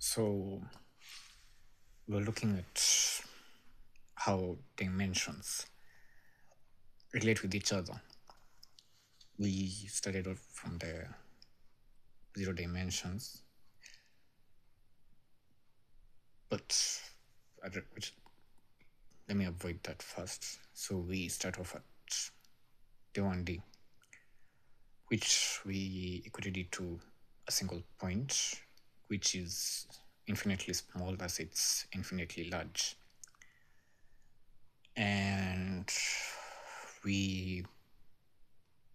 So we're looking at how dimensions relate with each other. We started off from the zero dimensions, but let me avoid that first. So we start off at the 1D, which we equated it to a single point, which is infinitely small as it's infinitely large. And we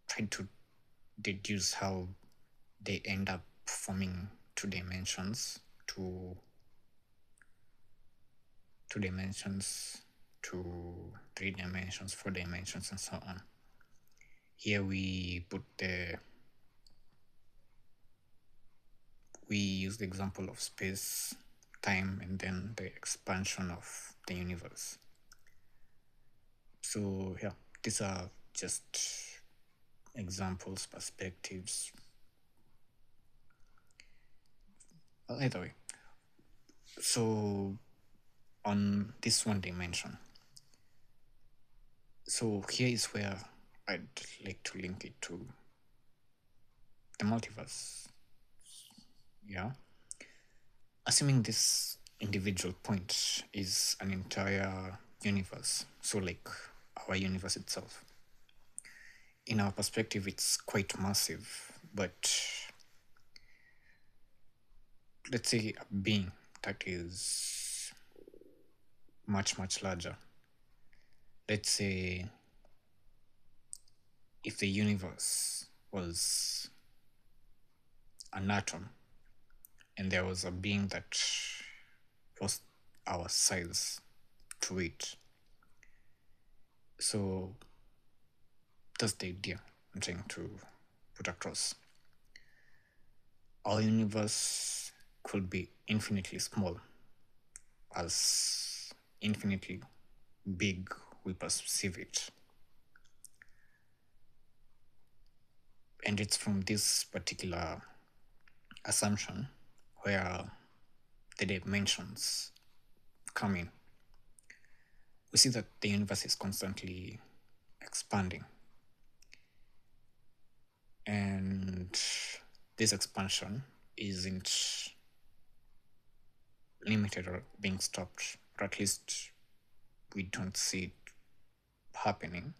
tried to deduce how they end up forming two dimensions, two dimensions, to 3 dimensions, 4 dimensions, and so on. Here we use the example of space, time, and then the expansion of the universe. So yeah, these are just examples, perspectives. Well, either way, so on this 1 dimension, so here is where I'd like to link it to the multiverse. Yeah, assuming this individual point is an entire universe, so like our universe itself. In our perspective, it's quite massive, but let's say a being that is much, much larger. Let's say if the universe was an atom and there was a being that was our size to it. So that's the idea I'm trying to put across. Our universe could be infinitely small, as infinitely big we perceive it. And it's from this particular assumption where the dimensions come in. We see that the universe is constantly expanding. And this expansion isn't limited or being stopped, or at least we don't see it happening.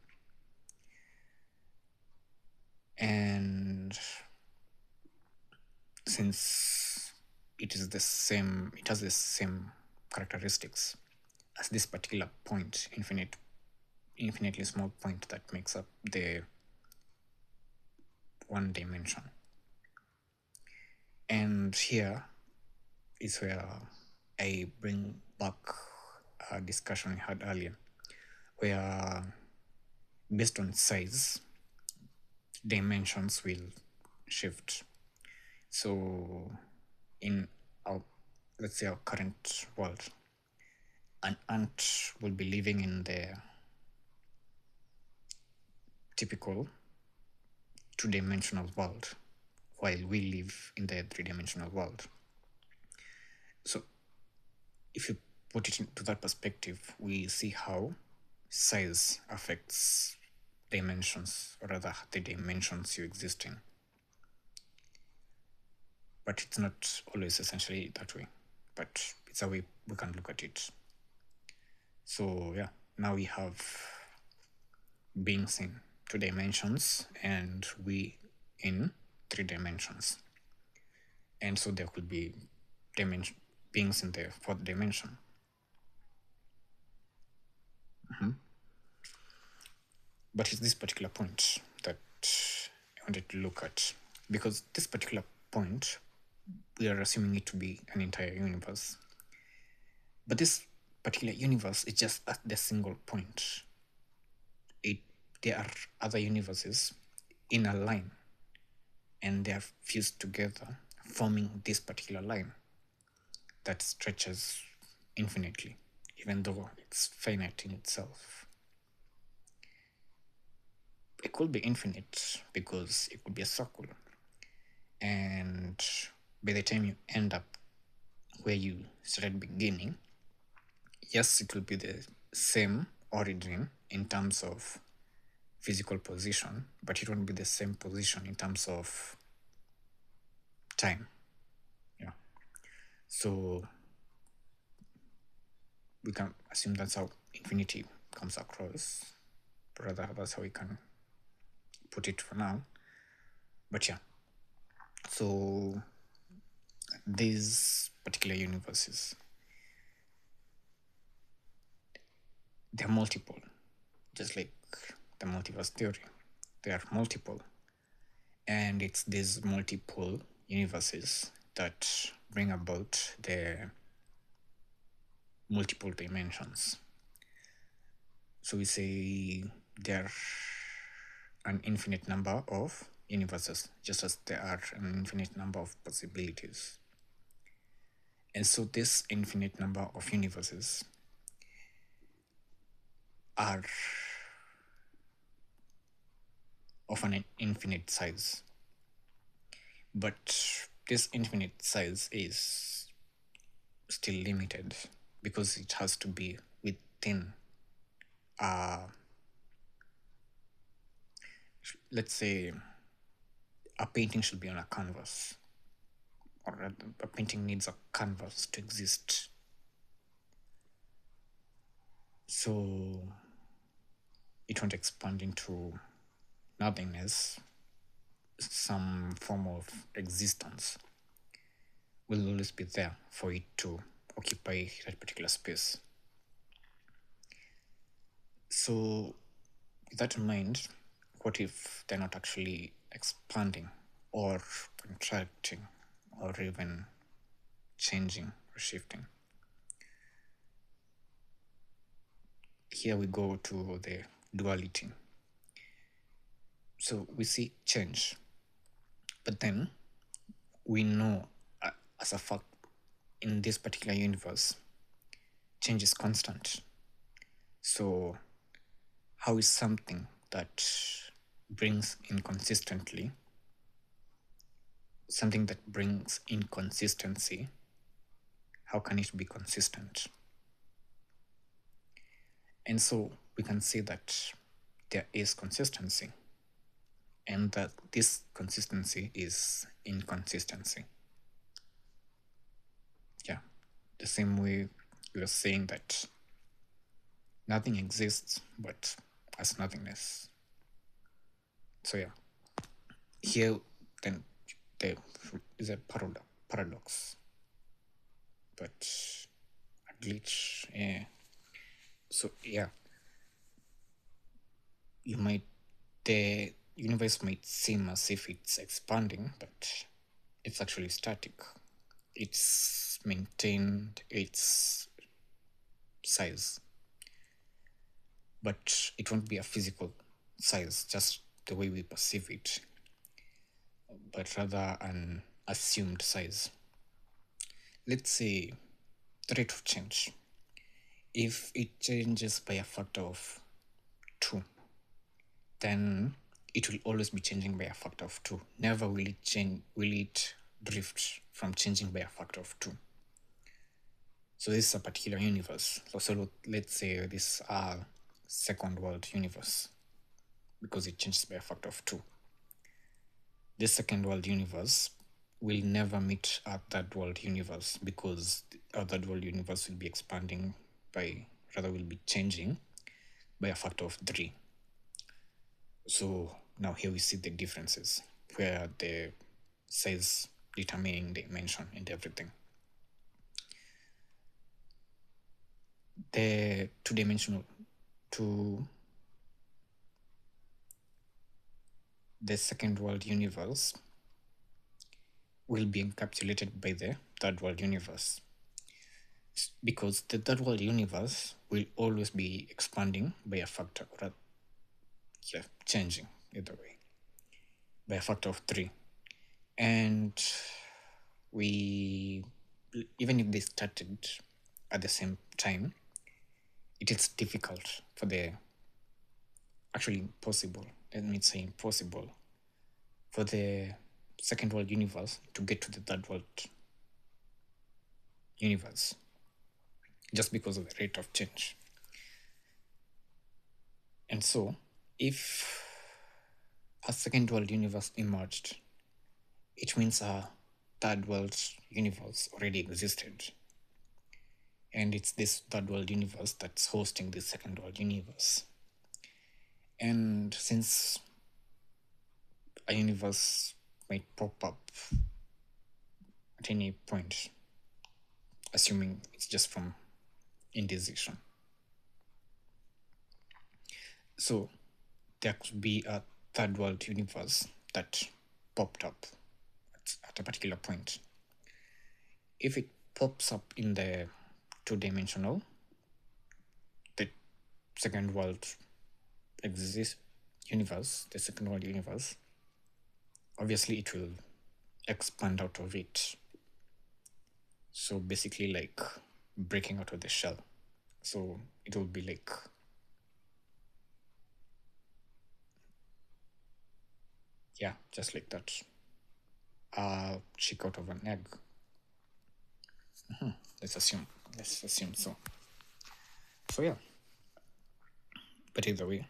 And since it has the same characteristics as this particular point, infinitely small point that makes up the 1 dimension. And here is where I bring back a discussion we had earlier, where based on size, dimensions will shift. So in our, let's say our current world, an ant will be living in the typical 2-dimensional world while we live in the 3-dimensional world. So if you put it into that perspective, we see how size affects dimensions, or rather the dimensions you exist in. But it's not always essentially that way, but it's a way we can look at it. So yeah, now we have beings in 2 dimensions and we in 3 dimensions. And so there could be beings in the 4th dimension. But it's this particular point that I wanted to look at, because this particular point, we are assuming it to be an entire universe. But this particular universe is just at the single point. There are other universes in a line, and they are fused together, forming this particular line that stretches infinitely, even though it's finite in itself. It could be infinite because it could be a circle. And by the time you end up where you started beginning, yes, it will be the same origin in terms of physical position, but it won't be the same position in terms of time. Yeah. So we can assume that's how infinity comes across. Rather, that's how we can put it for now. But yeah. So these particular universes, they're multiple, just like the multiverse theory. They are multiple. And it's these multiple universes that bring about the multiple dimensions. So we say there are an infinite number of universes, just as there are an infinite number of possibilities. And so this infinite number of universes are of an infinite size. But this infinite size is still limited because it has to be within let's say a painting should be on a canvas, or a painting needs a canvas to exist. So it won't expand into nothingness. Some form of existence will always be there for it to occupy that particular space. So with that in mind, what if they're not actually expanding or contracting or even changing or shifting? Here we go to the duality. So we see change, but then we know as a fact in this particular universe, change is constant. So how is something that brings inconsistency, something that brings inconsistency, how can it be consistent? And so we can say that there is consistency, and that this consistency is inconsistency. Yeah, the same way we are saying that nothing exists but as nothingness. So yeah, here then there is a paradox, but a glitch. Yeah. So yeah, the universe might seem as if it's expanding, but it's actually static. It's maintained its size, but it won't be a physical size, just the way we perceive it, but rather an assumed size. Let's say the rate of change. If it changes by a factor of 2, then it will always be changing by a factor of 2. Never will it change, will it drift from changing by a factor of 2. So this is a particular universe. So let's say this second world universe, because it changes by a factor of 2. This second world universe will never meet our third world universe, because our third world universe will be expanding will be changing by a factor of 3. So now here we see the differences, where the size determining dimension and everything. The the second world universe will be encapsulated by the third world universe, because the third world universe will always be expanding by a factor, or changing either way, by a factor of 3. And we, even if they started at the same time, it is difficult for actually impossible, let me say impossible, for the second world universe to get to the third world universe just because of the rate of change. And so, if a second world universe emerged, it means a third world universe already existed. And it's this third world universe that's hosting this second world universe. And since a universe might pop up at any point, assuming it's just from indecision. So there could be a third world universe that popped up at a particular point. If it pops up in the two-dimensional, the second world universe, the second world universe, obviously it will expand out of it. So basically like breaking out of the shell. So it will be like just like that. Chick out of an egg. Let's assume so. So yeah. But either way,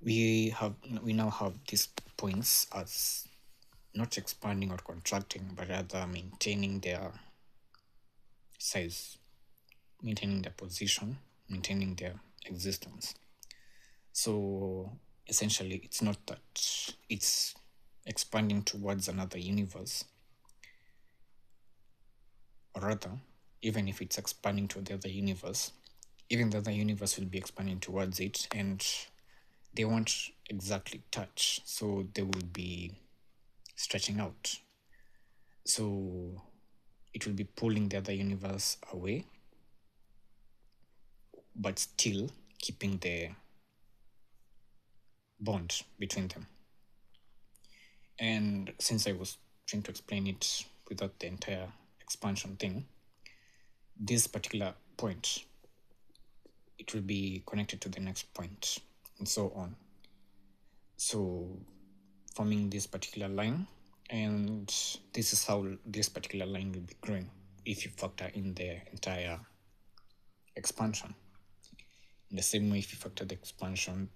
we now have these points as not expanding or contracting, but rather maintaining their size, maintaining their position, maintaining their existence. So essentially, it's not that it's expanding towards another universe, or rather, even if it's expanding to the other universe, even the other universe will be expanding towards it, and they won't exactly touch, so they will be stretching out. So it will be pulling the other universe away, but still keeping the bond between them. And since I was trying to explain it without the entire expansion thing, this particular point, it will be connected to the next point, and so on. So forming this particular line, and this is how this particular line will be growing if you factor in the entire expansion. In the same way, if you factor the expansion,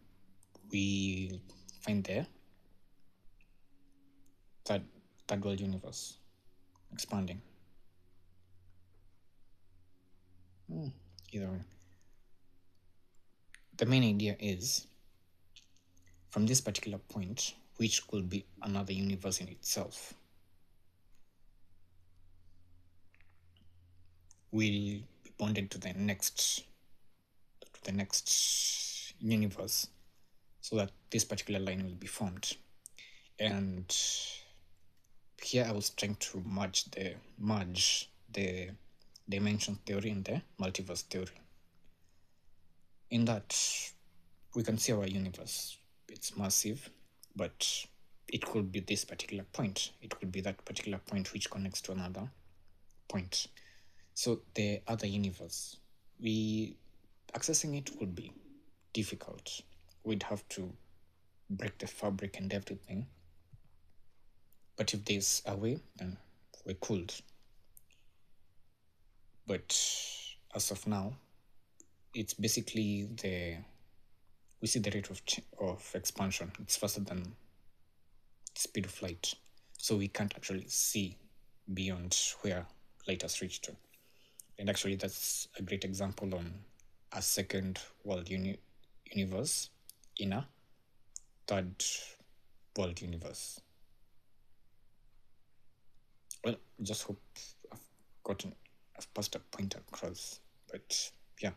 we find there that third world universe expanding. Either way. The main idea is, from this particular point, which could be another universe in itself, will be bonded to the next universe, so that this particular line will be formed. And here I was trying to merge the dimension theory and the multiverse theory. In that, we can see our universe. It's massive, but it could be this particular point. It could be that particular point which connects to another point. So the other universe, accessing it would be difficult. We'd have to break the fabric and everything. But if there's a way, then we could. But as of now, it's basically we see the rate of expansion. It's faster than the speed of light. So we can't actually see beyond where light has reached to. And actually, that's a great example on a second world universe in a third world universe. Well, just hope I've passed a point across. But yeah.